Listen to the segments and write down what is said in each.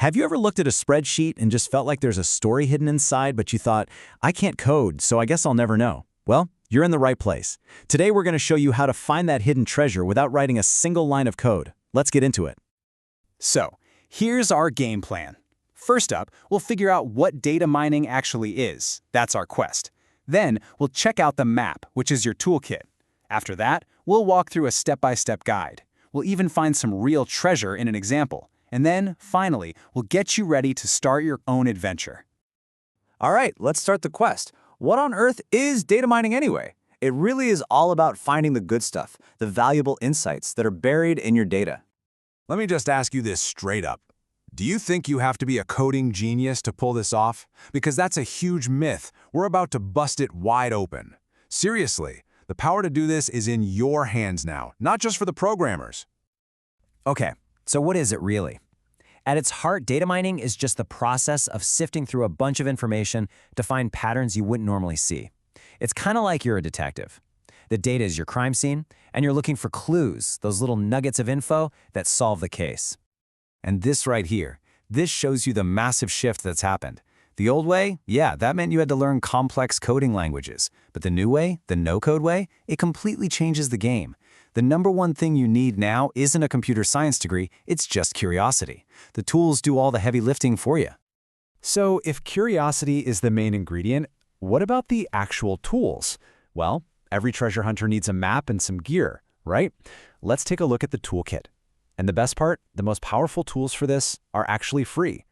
Have you ever looked at a spreadsheet and just felt like there's a story hidden inside, but you thought, I can't code, so I guess I'll never know? Well, you're in the right place. Today we're going to show you how to find that hidden treasure without writing a single line of code. Let's get into it. So, here's our game plan. First up, we'll figure out what data mining actually is. That's our quest. Then, we'll check out the map, which is your toolkit. After that, we'll walk through a step-by-step guide. We'll even find some real treasure in an example. And then, finally, we'll get you ready to start your own adventure. All right, let's start the quest. What on earth is data mining anyway? It really is all about finding the good stuff, the valuable insights that are buried in your data. Let me just ask you this straight up. Do you think you have to be a coding genius to pull this off? Because that's a huge myth. We're about to bust it wide open. Seriously, the power to do this is in your hands now, not just for the programmers. Okay, so what is it really? At its heart, data mining is just the process of sifting through a bunch of information to find patterns you wouldn't normally see. It's kind of like you're a detective. The data is your crime scene, and you're looking for clues, those little nuggets of info that solve the case. And this right here, this shows you the massive shift that's happened. The old way, yeah, that meant you had to learn complex coding languages. But the new way, the no-code way, it completely changes the game. The number one thing you need now isn't a computer science degree, it's just curiosity. The tools do all the heavy lifting for you. So if curiosity is the main ingredient, what about the actual tools? Well, every treasure hunter needs a map and some gear, right? Let's take a look at the toolkit. And the best part, the most powerful tools for this are actually free.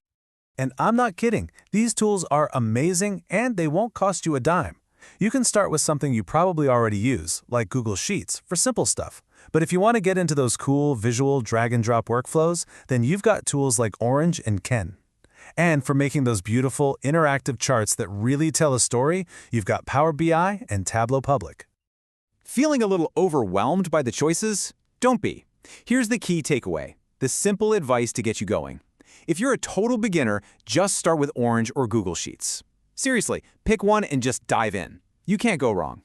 And I'm not kidding. These tools are amazing and they won't cost you a dime. You can start with something you probably already use, like Google Sheets, for simple stuff. But if you want to get into those cool visual drag-and-drop workflows, then you've got tools like Orange and Ken. And for making those beautiful, interactive charts that really tell a story, you've got Power BI and Tableau Public. Feeling a little overwhelmed by the choices? Don't be. Here's the key takeaway, the simple advice to get you going. If you're a total beginner, just start with Orange or Google Sheets. Seriously, pick one and just dive in. You can't go wrong.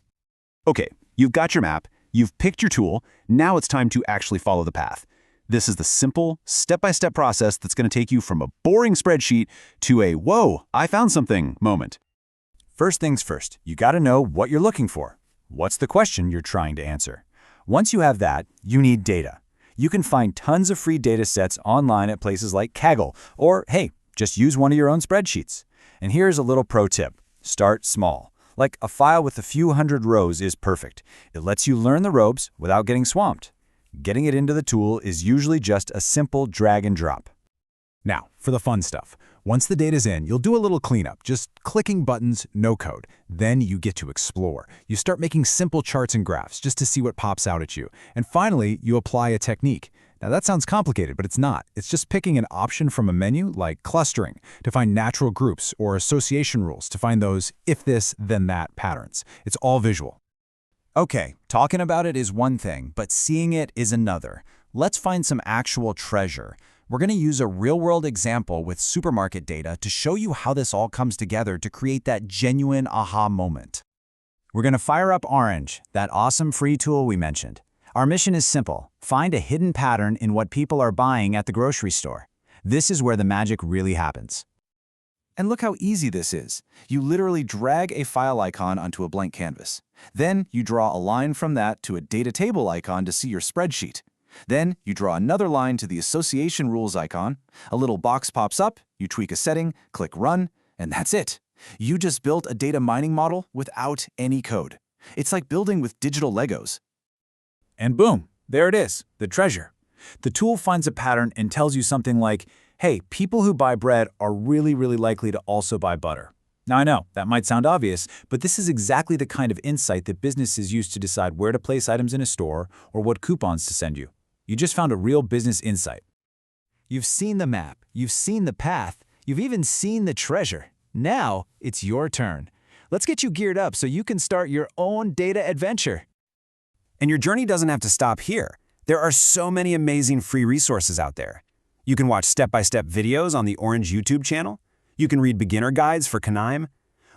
Okay, you've got your map, you've picked your tool, now it's time to actually follow the path. This is the simple, step-by-step process that's going to take you from a boring spreadsheet to a whoa, I found something moment. First things first, you got to know what you're looking for. What's the question you're trying to answer? Once you have that, you need data. You can find tons of free data sets online at places like Kaggle, or hey, just use one of your own spreadsheets. And here's a little pro tip. Start small. Like a file with a few hundred rows is perfect. It lets you learn the ropes without getting swamped. Getting it into the tool is usually just a simple drag and drop. Now, for the fun stuff. Once the data's in, you'll do a little cleanup, just clicking buttons, no code. Then you get to explore. You start making simple charts and graphs just to see what pops out at you. And finally, you apply a technique. Now that sounds complicated, but it's not. It's just picking an option from a menu like clustering to find natural groups or association rules to find those if this, then that patterns. It's all visual. Okay, talking about it is one thing, but seeing it is another. Let's find some actual treasure. We're going to use a real-world example with supermarket data to show you how this all comes together to create that genuine aha moment. We're going to fire up Orange, that awesome free tool we mentioned. Our mission is simple. Find a hidden pattern in what people are buying at the grocery store. This is where the magic really happens. And look how easy this is. You literally drag a file icon onto a blank canvas. Then you draw a line from that to a data table icon to see your spreadsheet. Then you draw another line to the association rules icon, a little box pops up, you tweak a setting, click run, and that's it. You just built a data mining model without any code. It's like building with digital Legos. And boom, there it is, the treasure. The tool finds a pattern and tells you something like, hey, people who buy bread are really likely to also buy butter. Now I know, that might sound obvious, but this is exactly the kind of insight that businesses use to decide where to place items in a store or what coupons to send you. You just found a real business insight. You've seen the map, you've seen the path, you've even seen the treasure. Now it's your turn. Let's get you geared up so you can start your own data adventure. And your journey doesn't have to stop here. There are so many amazing free resources out there. You can watch step-by-step videos on the Orange YouTube channel. You can read beginner guides for Knaim.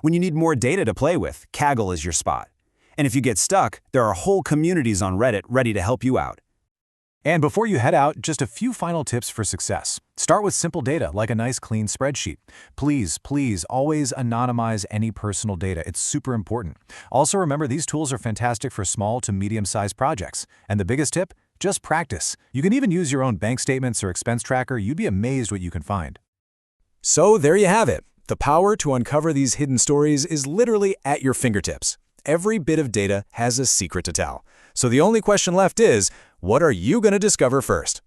When you need more data to play with, Kaggle is your spot. And if you get stuck, there are whole communities on Reddit ready to help you out. And before you head out, just a few final tips for success. Start with simple data, like a nice clean spreadsheet. Please, please, always anonymize any personal data. It's super important. Also remember, these tools are fantastic for small to medium-sized projects. And the biggest tip? Just practice. You can even use your own bank statements or expense tracker. You'd be amazed what you can find. So there you have it. The power to uncover these hidden stories is literally at your fingertips. Every bit of data has a secret to tell. So the only question left is, what are you going to discover first?